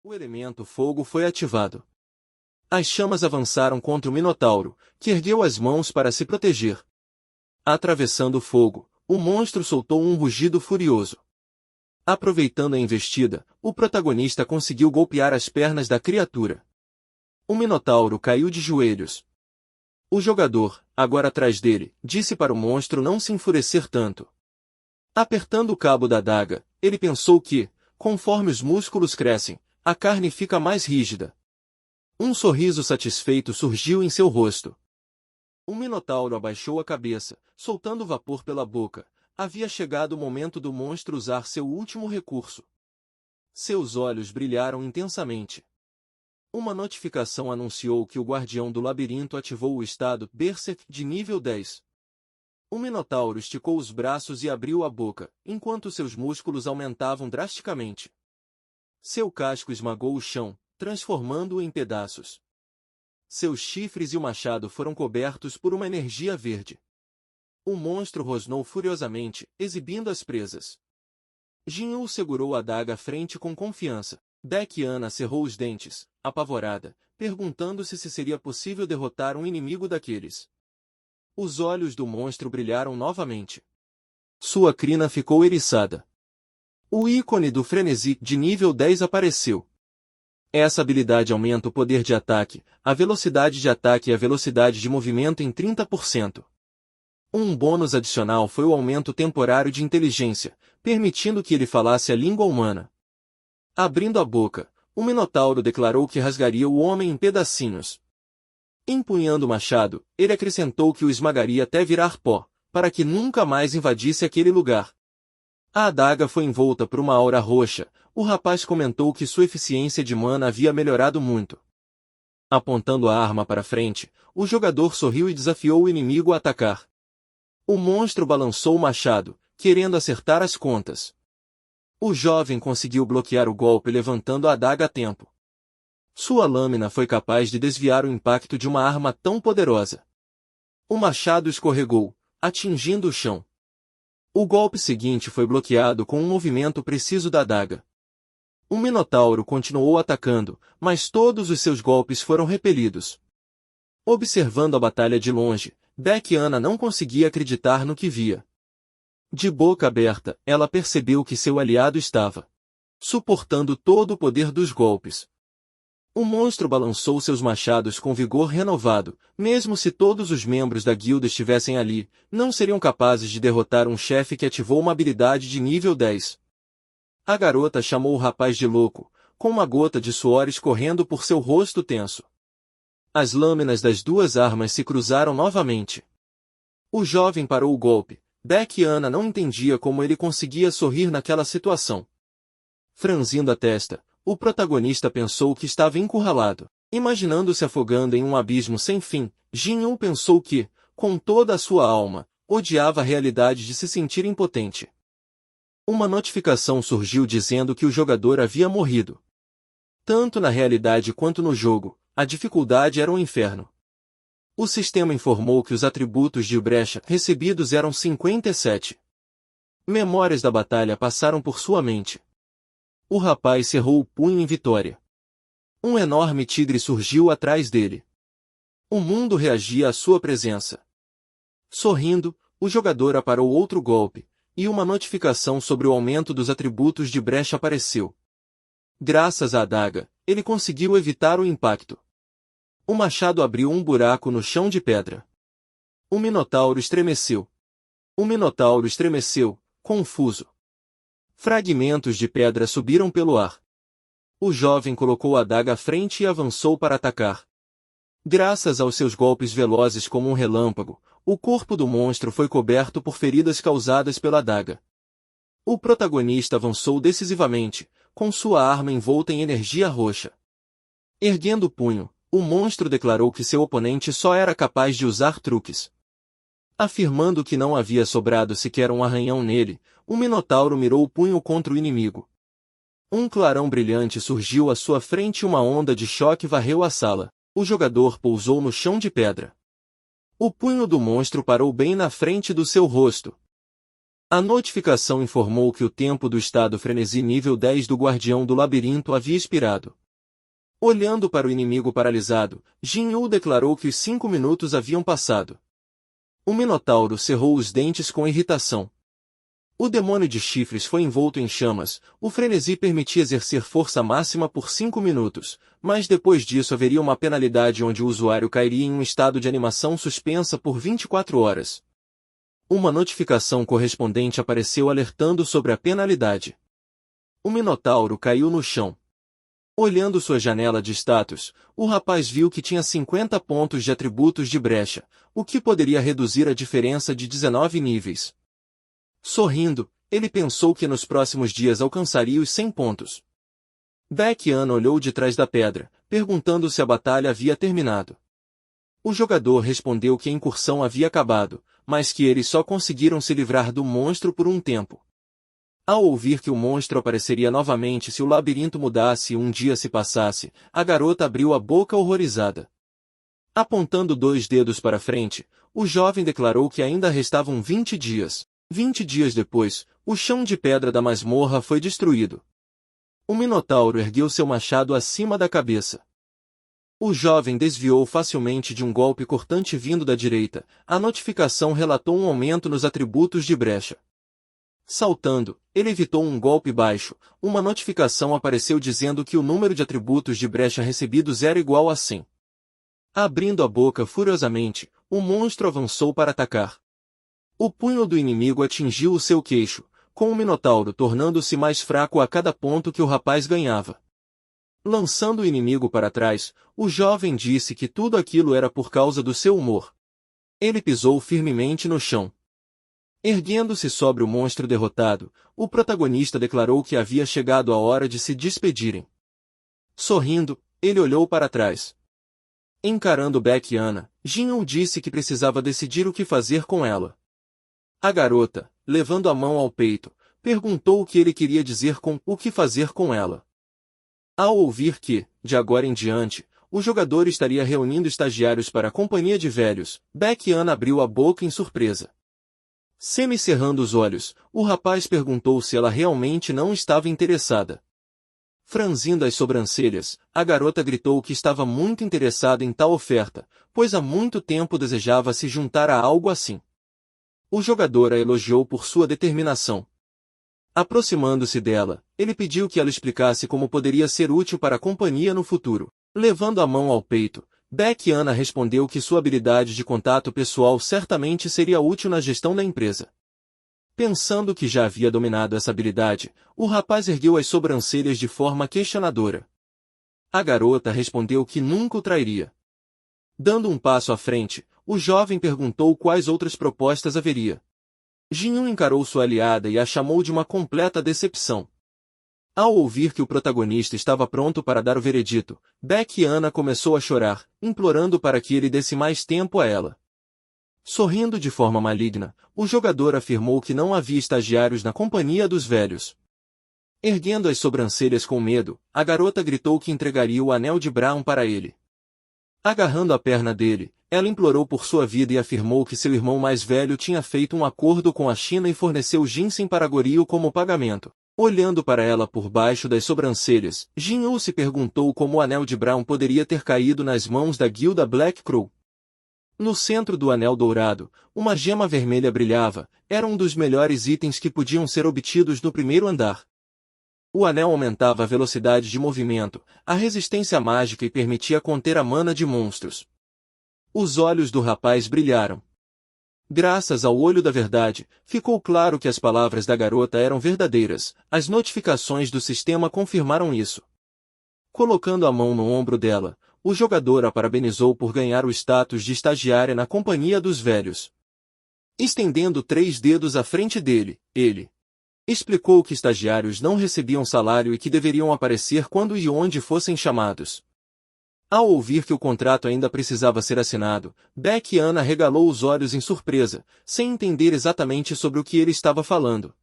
O elemento fogo foi ativado. As chamas avançaram contra o Minotauro, que ergueu as mãos para se proteger. Atravessando o fogo, o monstro soltou um rugido furioso. Aproveitando a investida, o protagonista conseguiu golpear as pernas da criatura. O Minotauro caiu de joelhos. O jogador, agora atrás dele, disse para o monstro não se enfurecer tanto. Apertando o cabo da adaga, ele pensou que, conforme os músculos crescem, a carne fica mais rígida. Um sorriso satisfeito surgiu em seu rosto. O Minotauro abaixou a cabeça, soltando vapor pela boca. Havia chegado o momento do monstro usar seu último recurso. Seus olhos brilharam intensamente. Uma notificação anunciou que o guardião do labirinto ativou o estado Berserk de nível 10. O Minotauro esticou os braços e abriu a boca, enquanto seus músculos aumentavam drasticamente. Seu casco esmagou o chão, transformando-o em pedaços. Seus chifres e o machado foram cobertos por uma energia verde. O monstro rosnou furiosamente, exibindo as presas. Jinyu segurou a adaga à frente com confiança. Dekiana cerrou os dentes, apavorada, perguntando-se se seria possível derrotar um inimigo daqueles. Os olhos do monstro brilharam novamente. Sua crina ficou eriçada. O ícone do frenesi de nível 10 apareceu. Essa habilidade aumenta o poder de ataque, a velocidade de ataque e a velocidade de movimento em 30%. Um bônus adicional foi o aumento temporário de inteligência, permitindo que ele falasse a língua humana. Abrindo a boca, o Minotauro declarou que rasgaria o homem em pedacinhos. Empunhando o machado, ele acrescentou que o esmagaria até virar pó, para que nunca mais invadisse aquele lugar. A adaga foi envolta por uma aura roxa. O rapaz comentou que sua eficiência de mana havia melhorado muito. Apontando a arma para frente, o jogador sorriu e desafiou o inimigo a atacar. O monstro balançou o machado, querendo acertar as contas. O jovem conseguiu bloquear o golpe levantando a adaga a tempo. Sua lâmina foi capaz de desviar o impacto de uma arma tão poderosa. O machado escorregou, atingindo o chão. O golpe seguinte foi bloqueado com um movimento preciso da adaga. O Minotauro continuou atacando, mas todos os seus golpes foram repelidos. Observando a batalha de longe, Dekiana não conseguia acreditar no que via. De boca aberta, ela percebeu que seu aliado estava suportando todo o poder dos golpes. O monstro balançou seus machados com vigor renovado. Mesmo se todos os membros da guilda estivessem ali, não seriam capazes de derrotar um chefe que ativou uma habilidade de nível 10. A garota chamou o rapaz de louco, com uma gota de suor escorrendo por seu rosto tenso. As lâminas das duas armas se cruzaram novamente. O jovem parou o golpe. Dekiana não entendia como ele conseguia sorrir naquela situação. Franzindo a testa, o protagonista pensou que estava encurralado. Imaginando-se afogando em um abismo sem fim, Jinyu pensou que, com toda a sua alma, odiava a realidade de se sentir impotente. Uma notificação surgiu dizendo que o jogador havia morrido. Tanto na realidade quanto no jogo, a dificuldade era um inferno. O sistema informou que os atributos de Brecha recebidos eram 57. Memórias da batalha passaram por sua mente. O rapaz cerrou o punho em vitória. Um enorme tigre surgiu atrás dele. O mundo reagia à sua presença. Sorrindo, o jogador aparou outro golpe, e uma notificação sobre o aumento dos atributos de Brecha apareceu. Graças à adaga, ele conseguiu evitar o impacto. O machado abriu um buraco no chão de pedra. O Minotauro estremeceu. O Minotauro estremeceu, confuso. Fragmentos de pedra subiram pelo ar. O jovem colocou a adaga à frente e avançou para atacar. Graças aos seus golpes velozes como um relâmpago, o corpo do monstro foi coberto por feridas causadas pela adaga. O protagonista avançou decisivamente, com sua arma envolta em energia roxa. Erguendo o punho, o monstro declarou que seu oponente só era capaz de usar truques. Afirmando que não havia sobrado sequer um arranhão nele, o Minotauro mirou o punho contra o inimigo. Um clarão brilhante surgiu à sua frente e uma onda de choque varreu a sala. O jogador pousou no chão de pedra. O punho do monstro parou bem na frente do seu rosto. A notificação informou que o tempo do estado frenesi nível 10 do Guardião do Labirinto havia expirado. Olhando para o inimigo paralisado, Jin Yu declarou que os 5 minutos haviam passado. O Minotauro cerrou os dentes com irritação. O demônio de chifres foi envolto em chamas, o frenesi permitia exercer força máxima por 5 minutos, mas depois disso haveria uma penalidade onde o usuário cairia em um estado de animação suspensa por 24 horas. Uma notificação correspondente apareceu alertando sobre a penalidade. O Minotauro caiu no chão. Olhando sua janela de status, o rapaz viu que tinha 50 pontos de atributos de brecha, o que poderia reduzir a diferença de 19 níveis. Sorrindo, ele pensou que nos próximos dias alcançaria os 100 pontos. Baek-Yan olhou de trás da pedra, perguntando se a batalha havia terminado. O jogador respondeu que a incursão havia acabado, mas que eles só conseguiram se livrar do monstro por um tempo. Ao ouvir que o monstro apareceria novamente se o labirinto mudasse e um dia se passasse, a garota abriu a boca horrorizada. Apontando 2 dedos para frente, o jovem declarou que ainda restavam 20 dias. 20 dias depois, o chão de pedra da masmorra foi destruído. O Minotauro ergueu seu machado acima da cabeça. O jovem desviou facilmente de um golpe cortante vindo da direita. A notificação relatou um aumento nos atributos de brecha. Saltando, ele evitou um golpe baixo. Uma notificação apareceu dizendo que o número de atributos de brecha recebidos era igual a 100. Abrindo a boca furiosamente, o monstro avançou para atacar. O punho do inimigo atingiu o seu queixo, com o Minotauro tornando-se mais fraco a cada ponto que o rapaz ganhava. Lançando o inimigo para trás, o jovem disse que tudo aquilo era por causa do seu humor. Ele pisou firmemente no chão. Erguendo-se sobre o monstro derrotado, o protagonista declarou que havia chegado a hora de se despedirem. Sorrindo, ele olhou para trás. Encarando Baek-Yan, Jin disse que precisava decidir o que fazer com ela. A garota, levando a mão ao peito, perguntou o que ele queria dizer com o que fazer com ela. Ao ouvir que, de agora em diante, o jogador estaria reunindo estagiários para a companhia de velhos, Baek-Yan abriu a boca em surpresa. Semicerrando os olhos, o rapaz perguntou se ela realmente não estava interessada. Franzindo as sobrancelhas, a garota gritou que estava muito interessada em tal oferta, pois há muito tempo desejava se juntar a algo assim. O jogador a elogiou por sua determinação. Aproximando-se dela, ele pediu que ela explicasse como poderia ser útil para a companhia no futuro. Levando a mão ao peito, Baek-Yan respondeu que sua habilidade de contato pessoal certamente seria útil na gestão da empresa. Pensando que já havia dominado essa habilidade, o rapaz ergueu as sobrancelhas de forma questionadora. A garota respondeu que nunca o trairia. Dando um passo à frente, o jovem perguntou quais outras propostas haveria. Jin encarou sua aliada e a chamou de uma completa decepção. Ao ouvir que o protagonista estava pronto para dar o veredito, Baek-Yan começou a chorar, implorando para que ele desse mais tempo a ela. Sorrindo de forma maligna, o jogador afirmou que não havia estagiários na companhia dos velhos. Erguendo as sobrancelhas com medo, a garota gritou que entregaria o anel de Braum para ele. Agarrando a perna dele, ela implorou por sua vida e afirmou que seu irmão mais velho tinha feito um acordo com a China e forneceu ginseng para Goryeo como pagamento. Olhando para ela por baixo das sobrancelhas, Jin se perguntou como o anel de Braum poderia ter caído nas mãos da guilda Black Crow. No centro do anel dourado, uma gema vermelha brilhava, era um dos melhores itens que podiam ser obtidos no primeiro andar. O anel aumentava a velocidade de movimento, a resistência mágica e permitia conter a mana de monstros. Os olhos do rapaz brilharam. Graças ao olho da verdade, ficou claro que as palavras da garota eram verdadeiras, as notificações do sistema confirmaram isso. Colocando a mão no ombro dela, o jogador a parabenizou por ganhar o status de estagiária na companhia dos velhos. Estendendo 3 dedos à frente dele, ele explicou que estagiários não recebiam salário e que deveriam aparecer quando e onde fossem chamados. Ao ouvir que o contrato ainda precisava ser assinado, Baek-Yan arregalou os olhos em surpresa, sem entender exatamente sobre o que ele estava falando.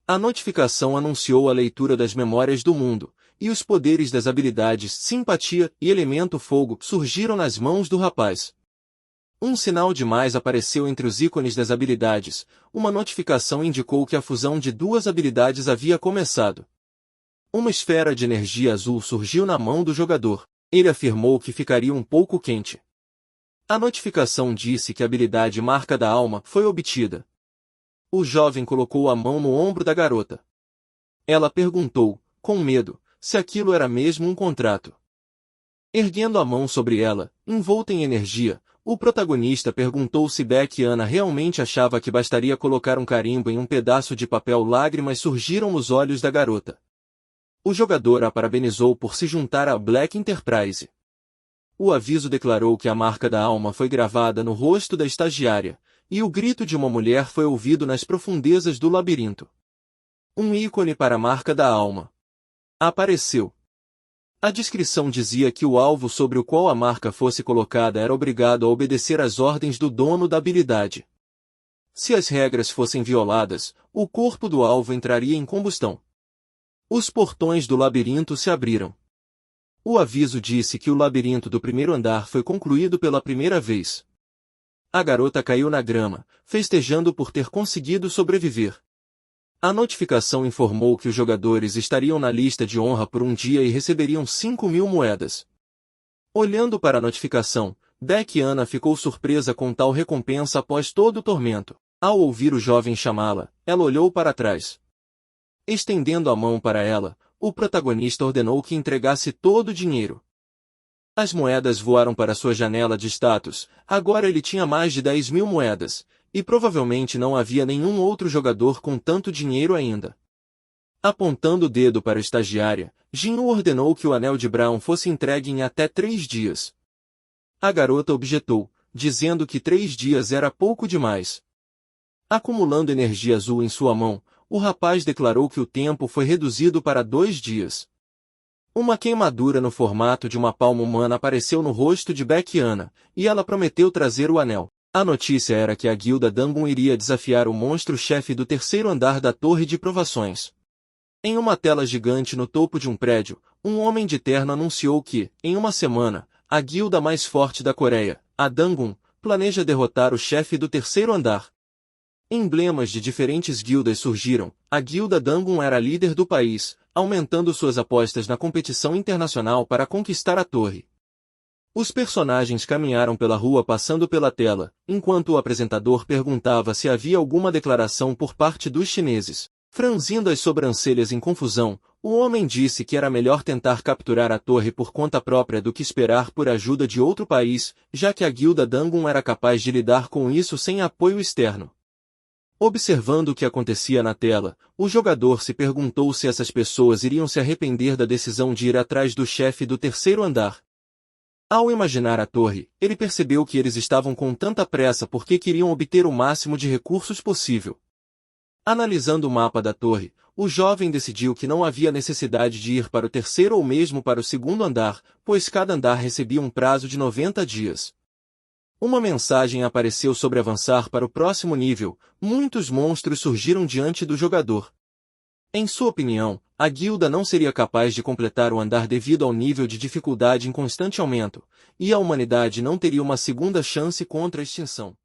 A notificação anunciou a leitura das memórias do mundo, e os poderes das habilidades Simpatia e Elemento Fogo surgiram nas mãos do rapaz. Um sinal de mais apareceu entre os ícones das habilidades. Uma notificação indicou que a fusão de duas habilidades havia começado. Uma esfera de energia azul surgiu na mão do jogador. Ele afirmou que ficaria um pouco quente. A notificação disse que a habilidade Marca da Alma foi obtida. O jovem colocou a mão no ombro da garota. Ela perguntou, com medo, se aquilo era mesmo um contrato. Erguendo a mão sobre ela, envolta em energia, o protagonista perguntou se Beck Ana realmente achava que bastaria colocar um carimbo em um pedaço de papel. Lágrimas surgiram nos olhos da garota. O jogador a parabenizou por se juntar à Black Enterprise. O aviso declarou que a marca da alma foi gravada no rosto da estagiária, e o grito de uma mulher foi ouvido nas profundezas do labirinto. Um ícone para a marca da alma apareceu. A descrição dizia que o alvo sobre o qual a marca fosse colocada era obrigado a obedecer às ordens do dono da habilidade. Se as regras fossem violadas, o corpo do alvo entraria em combustão. Os portões do labirinto se abriram. O aviso disse que o labirinto do primeiro andar foi concluído pela primeira vez. A garota caiu na grama, festejando por ter conseguido sobreviver. A notificação informou que os jogadores estariam na lista de honra por um dia e receberiam 5.000 moedas. Olhando para a notificação, Beck Ana ficou surpresa com tal recompensa após todo o tormento. Ao ouvir o jovem chamá-la, ela olhou para trás. Estendendo a mão para ela, o protagonista ordenou que entregasse todo o dinheiro. As moedas voaram para sua janela de status. Agora ele tinha mais de 10.000 moedas. E provavelmente não havia nenhum outro jogador com tanto dinheiro ainda. Apontando o dedo para a estagiária, Jinwoo ordenou que o anel de Brown fosse entregue em até 3 dias. A garota objetou, dizendo que 3 dias era pouco demais. Acumulando energia azul em sua mão, o rapaz declarou que o tempo foi reduzido para 2 dias. Uma queimadura no formato de uma palma humana apareceu no rosto de Beck Ana, e ela prometeu trazer o anel. A notícia era que a guilda Dangun iria desafiar o monstro-chefe do terceiro andar da Torre de Provações. Em uma tela gigante no topo de um prédio, um homem de terno anunciou que, em uma semana, a guilda mais forte da Coreia, a Dangun, planeja derrotar o chefe do terceiro andar. Emblemas de diferentes guildas surgiram. A guilda Dangun era líder do país, aumentando suas apostas na competição internacional para conquistar a torre. Os personagens caminharam pela rua passando pela tela, enquanto o apresentador perguntava se havia alguma declaração por parte dos chineses. Franzindo as sobrancelhas em confusão, o homem disse que era melhor tentar capturar a torre por conta própria do que esperar por ajuda de outro país, já que a guilda Dangun era capaz de lidar com isso sem apoio externo. Observando o que acontecia na tela, o jogador se perguntou se essas pessoas iriam se arrepender da decisão de ir atrás do chefe do terceiro andar. Ao imaginar a torre, ele percebeu que eles estavam com tanta pressa porque queriam obter o máximo de recursos possível. Analisando o mapa da torre, o jovem decidiu que não havia necessidade de ir para o terceiro ou mesmo para o segundo andar, pois cada andar recebia um prazo de 90 dias. Uma mensagem apareceu sobre avançar para o próximo nível. Muitos monstros surgiram diante do jogador. Em sua opinião, a guilda não seria capaz de completar o andar devido ao nível de dificuldade em constante aumento, e a humanidade não teria uma segunda chance contra a extinção.